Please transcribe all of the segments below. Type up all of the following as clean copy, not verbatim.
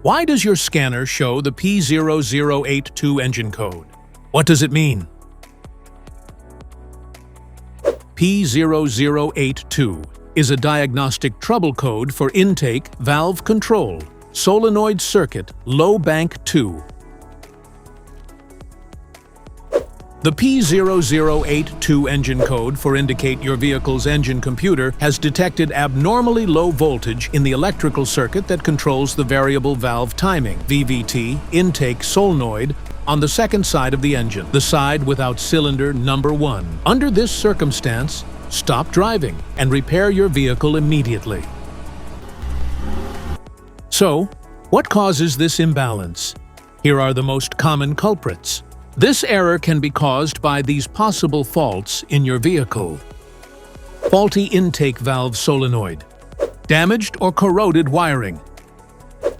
Why does your scanner show the P0082 engine code? What does it mean? P0082 is a diagnostic trouble code for intake, valve control, solenoid circuit, low bank 2. The P0082 engine code for indicate your vehicle's engine computer has detected abnormally low voltage in the electrical circuit that controls the variable valve timing (VVT) intake solenoid on the second side of the engine, the side without cylinder number 1. Under this circumstance, stop driving and repair your vehicle immediately. So, what causes this imbalance? Here are the most common culprits. This error can be caused by these possible faults in your vehicle. Faulty intake valve solenoid, damaged or corroded wiring,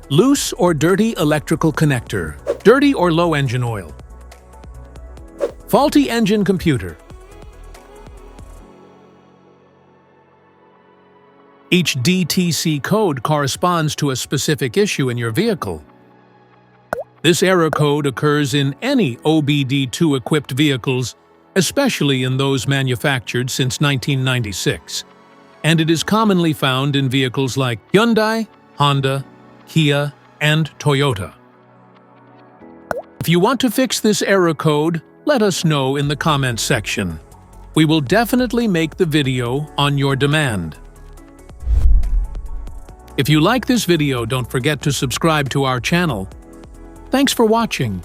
loose or dirty electrical connector, dirty or low engine oil, faulty engine computer. Each DTC code corresponds to a specific issue in your vehicle. This error code occurs in any OBD2-equipped vehicles, especially in those manufactured since 1996, and it is commonly found in vehicles like Hyundai, Honda, Kia, and Toyota. If you want to fix this error code, let us know in the comments section. We will definitely make the video on your demand. If you like this video, don't forget to subscribe to our channel. Thanks for watching.